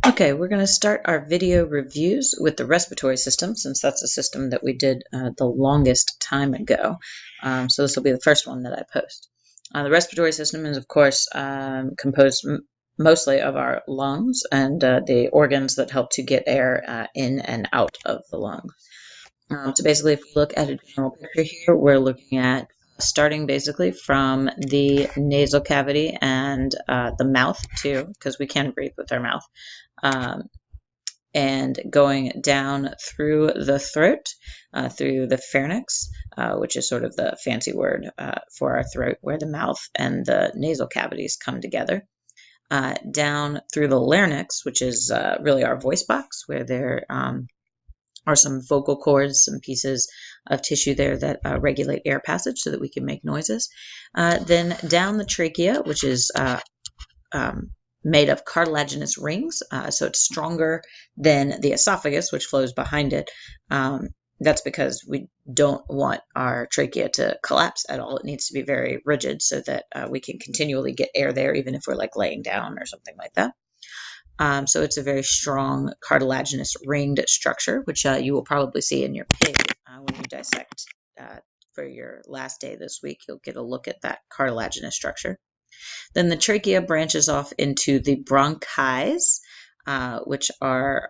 Okay, we're going to start our video reviews with the respiratory system, since that's a system that we did the longest time ago. So this will be the first one that I post. The respiratory system is, of course, composed mostly of our lungs and the organs that help to get air in and out of the lungs. So basically, if we look at a general picture here, we're looking at starting basically from the nasal cavity and the mouth too, because we can breathe with our mouth. And going down through the throat, through the pharynx, which is sort of the fancy word for our throat, where the mouth and the nasal cavities come together. Down through the larynx, which is really our voice box, where there are some vocal cords, some pieces of tissue there that regulate air passage so that we can make noises. Then down the trachea, which is made of cartilaginous rings, so it's stronger than the esophagus, which flows behind it. That's because we don't want our trachea to collapse at all. It needs to be very rigid so that we can continually get air there, even if we're like laying down or something like that. So it's a very strong cartilaginous ringed structure, which you will probably see in your pig when you dissect for your last day this week. You'll get a look at that cartilaginous structure. Then the trachea branches off into the bronchi, which are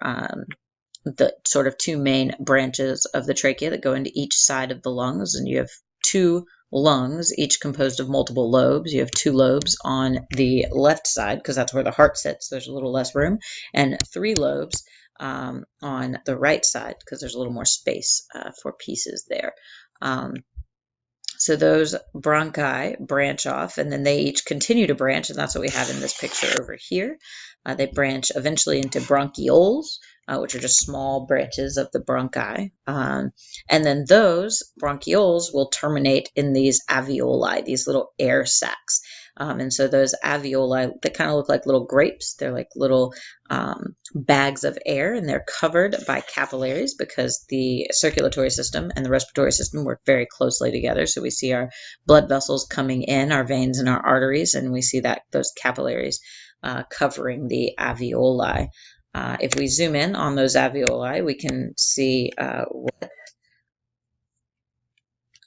the sort of two main branches of the trachea that go into each side of the lungs. And you have two lungs, each composed of multiple lobes. You have two lobes on the left side, because that's where the heart sits. There's a little less room. And three lobes on the right side, because there's a little more space for pieces there. So those bronchi branch off, and then they each continue to branch, and that's what we have in this picture over here. They branch eventually into bronchioles, which are just small branches of the bronchi. And then those bronchioles will terminate in these alveoli, these little air sacs. And so those alveoli, they kind of look like little grapes. They're like little bags of air, and they're covered by capillaries because the circulatory system and the respiratory system work very closely together. So we see our blood vessels coming in, our veins and our arteries, and we see that those capillaries covering the alveoli. If we zoom in on those alveoli, we can see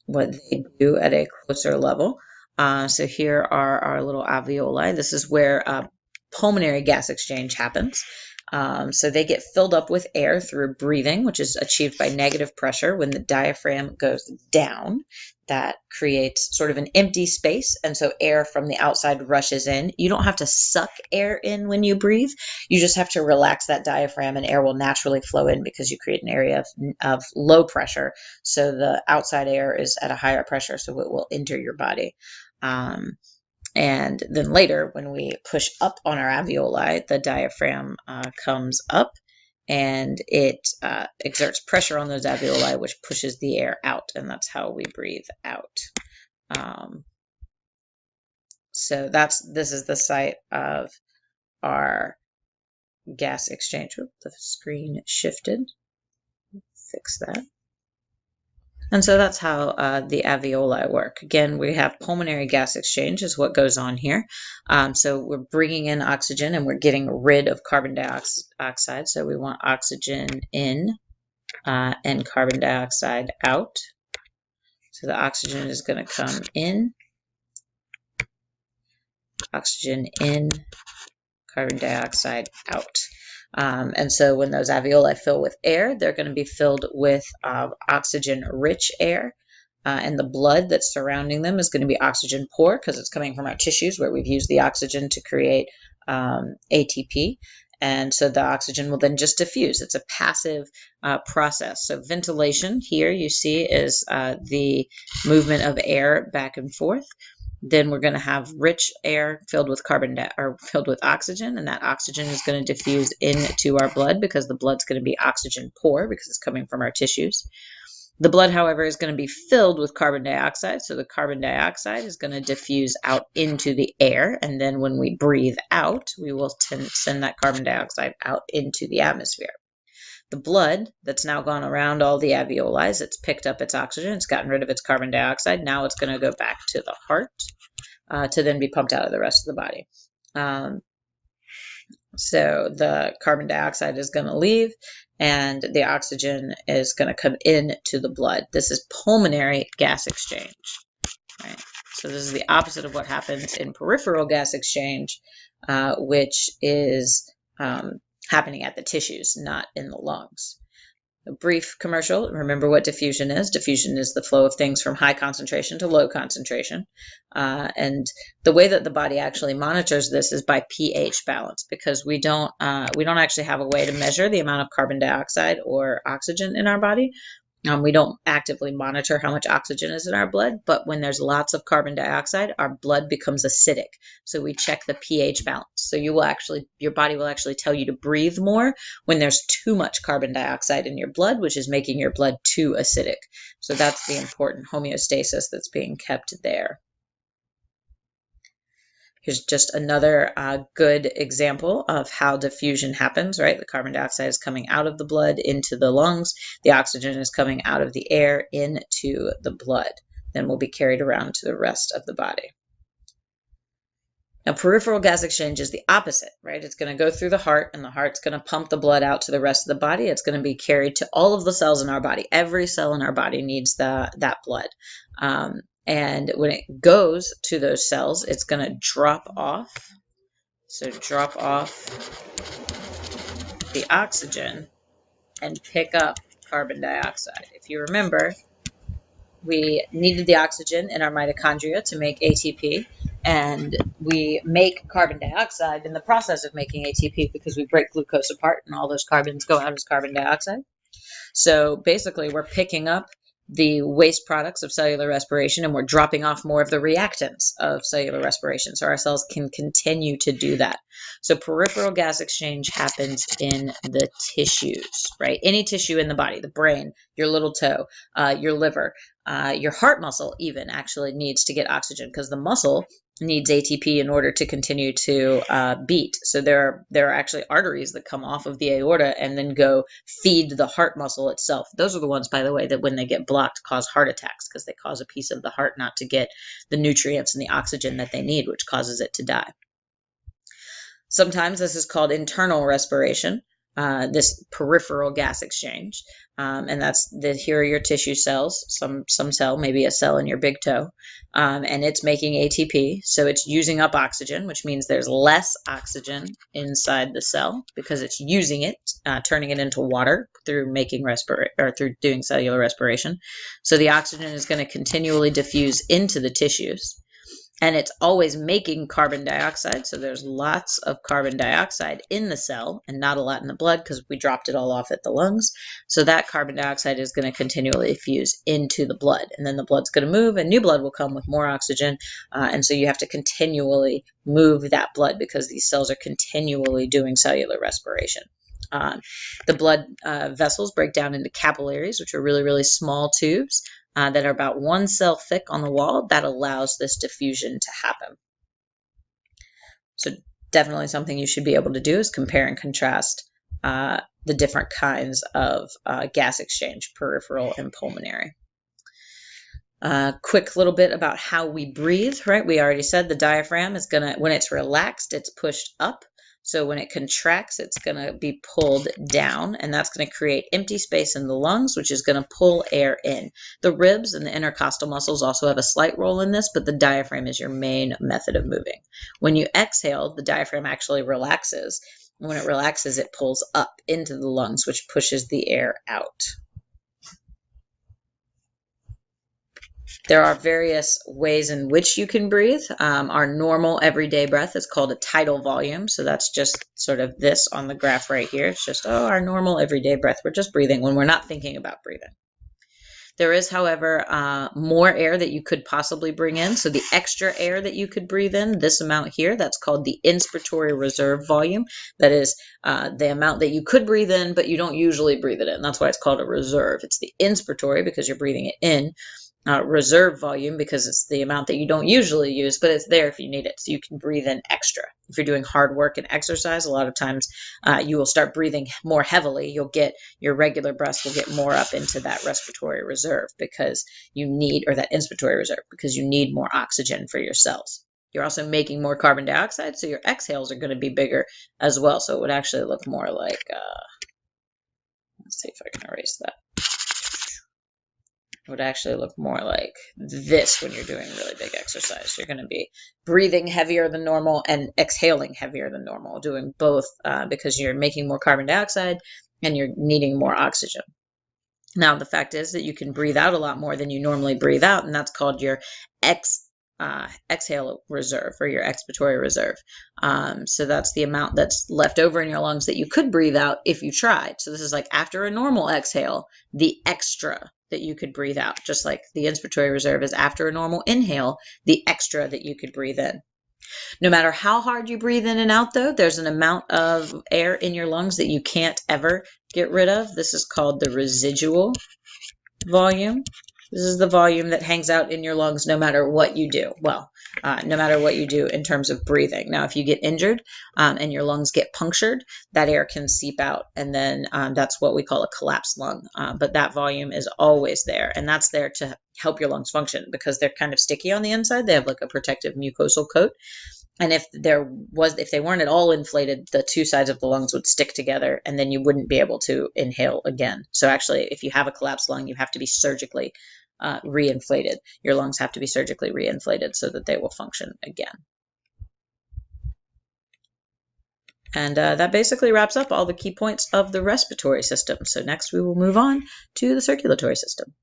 what they do at a closer level. So here are our little alveoli. This is where pulmonary gas exchange happens. So they get filled up with air through breathing, which is achieved by negative pressure. When the diaphragm goes down, that creates sort of an empty space, and so air from the outside rushes in. You don't have to suck air in when you breathe. You just have to relax that diaphragm, and air will naturally flow in because you create an area of low pressure. So the outside air is at a higher pressure, so it will enter your body. And then later, when we push up on our alveoli, the diaphragm comes up, and it exerts pressure on those alveoli, which pushes the air out, and that's how we breathe out. So this is the site of our gas exchange. Oop, the screen shifted. Fix that. And so that's how the alveoli work. Again, we have pulmonary gas exchange is what goes on here. So we're bringing in oxygen and we're getting rid of carbon dioxide. So we want oxygen in and carbon dioxide out. So the oxygen is going to come in, oxygen in, carbon dioxide out. And so when those alveoli fill with air, they're going to be filled with oxygen-rich air. And the blood that's surrounding them is going to be oxygen poor because it's coming from our tissues where we've used the oxygen to create ATP. And so the oxygen will then just diffuse. It's a passive process. So ventilation here you see is the movement of air back and forth. Then we're going to have rich air filled with filled with oxygen, and that oxygen is going to diffuse into our blood because the blood's going to be oxygen poor because it's coming from our tissues. The blood, however, is going to be filled with carbon dioxide, so the carbon dioxide is going to diffuse out into the air, and then when we breathe out, we will send that carbon dioxide out into the atmosphere. The blood that's now gone around all the alveoli, it's picked up its oxygen, it's gotten rid of its carbon dioxide. Now it's going to go back to the heart to then be pumped out of the rest of the body. So the carbon dioxide is going to leave and the oxygen is going to come into the blood. This is pulmonary gas exchange, right? So this is the opposite of what happens in peripheral gas exchange, which is happening at the tissues, not in the lungs. A brief commercial. Remember what diffusion is. Diffusion is the flow of things from high concentration to low concentration. And the way that the body actually monitors this is by pH balance, because we don't actually have a way to measure the amount of carbon dioxide or oxygen in our body. We don't actively monitor how much oxygen is in our blood, but when there's lots of carbon dioxide, our blood becomes acidic. So we check the pH balance. So your body will actually tell you to breathe more when there's too much carbon dioxide in your blood, which is making your blood too acidic. So that's the important homeostasis that's being kept there. Here's just another good example of how diffusion happens, right? The carbon dioxide is coming out of the blood into the lungs. The oxygen is coming out of the air into the blood. Then will be carried around to the rest of the body. Now, peripheral gas exchange is the opposite, right? It's going to go through the heart, and the heart's going to pump the blood out to the rest of the body. It's going to be carried to all of the cells in our body. Every cell in our body needs that blood. And when it goes to those cells, it's going to drop off. So drop off the oxygen and pick up carbon dioxide. If you remember, we needed the oxygen in our mitochondria to make ATP, and we make carbon dioxide in the process of making ATP because we break glucose apart and all those carbons go out as carbon dioxide. So basically, we're picking up the waste products of cellular respiration and we're dropping off more of the reactants of cellular respiration so our cells can continue to do that. So peripheral gas exchange happens in the tissues, right? Any tissue in the body, the brain, your little toe, your liver, your heart muscle even actually needs to get oxygen because the muscle needs ATP in order to continue to beat. So there are actually arteries that come off of the aorta and then go feed the heart muscle itself. Those are the ones, by the way, that when they get blocked cause heart attacks because they cause a piece of the heart not to get the nutrients and the oxygen that they need, which causes it to die. Sometimes this is called internal respiration, this peripheral gas exchange. And that's here are your tissue cells, some cell, maybe a cell in your big toe, and it's making ATP. So it's using up oxygen, which means there's less oxygen inside the cell because it's using it, turning it into water through through doing cellular respiration. So the oxygen is going to continually diffuse into the tissues. And it's always making carbon dioxide. So there's lots of carbon dioxide in the cell and not a lot in the blood because we dropped it all off at the lungs. So that carbon dioxide is going to continually fuse into the blood. And then the blood's going to move and new blood will come with more oxygen. And so you have to continually move that blood because these cells are continually doing cellular respiration. The blood vessels break down into capillaries, which are really, really small tubes that are about 1 cell thick on the wall that allows this diffusion to happen. So definitely something you should be able to do is compare and contrast the different kinds of gas exchange, peripheral and pulmonary. Quick little bit about how we breathe, right? We already said the diaphragm is when it's relaxed, it's pushed up. So when it contracts, it's going to be pulled down, and that's going to create empty space in the lungs, which is going to pull air in. The ribs and the intercostal muscles also have a slight role in this, but the diaphragm is your main method of moving. When you exhale, the diaphragm actually relaxes. When it relaxes, it pulls up into the lungs, which pushes the air out. There are various ways in which you can breathe. Our normal everyday breath is called a tidal volume. So that's just sort of this on the graph right here. It's just, our normal everyday breath. We're just breathing when we're not thinking about breathing. There is, however, more air that you could possibly bring in. So the extra air that you could breathe in, this amount here, that's called the inspiratory reserve volume. That is the amount that you could breathe in, but you don't usually breathe it in. That's why it's called a reserve. It's the inspiratory because you're breathing it in. Reserve volume because it's the amount that you don't usually use, but it's there if you need it. So you can breathe in extra. If you're doing hard work and exercise, a lot of times you will start breathing more heavily. You'll get your regular breaths will get more up into that respiratory reserve because you need, or that inspiratory reserve, because you need more oxygen for your cells. You're also making more carbon dioxide, so your exhales are going to be bigger as well. So it would actually look more like, let's see if I can erase that. It would actually look more like this when you're doing really big exercise. You're going to be breathing heavier than normal and exhaling heavier than normal, doing both because you're making more carbon dioxide and you're needing more oxygen. Now, the fact is that you can breathe out a lot more than you normally breathe out, and that's called your exhale reserve or your expiratory reserve. So that's the amount that's left over in your lungs that you could breathe out if you tried. So this is like after a normal exhale, the extra that you could breathe out, just like the inspiratory reserve is after a normal inhale, the extra that you could breathe in. No matter how hard you breathe in and out, though, there's an amount of air in your lungs that you can't ever get rid of. This is called the residual volume. This is the volume that hangs out in your lungs no matter what you do. Well, no matter what you do in terms of breathing. Now, if you get injured and your lungs get punctured, that air can seep out, and then that's what we call a collapsed lung. But that volume is always there, and that's there to help your lungs function because they're kind of sticky on the inside. They have like a protective mucosal coat. And if they weren't at all inflated, the two sides of the lungs would stick together and then you wouldn't be able to inhale again. So actually, if you have a collapsed lung, you have to be surgically reinflated. Your lungs have to be surgically reinflated so that they will function again. And that basically wraps up all the key points of the respiratory system. So next we will move on to the circulatory system.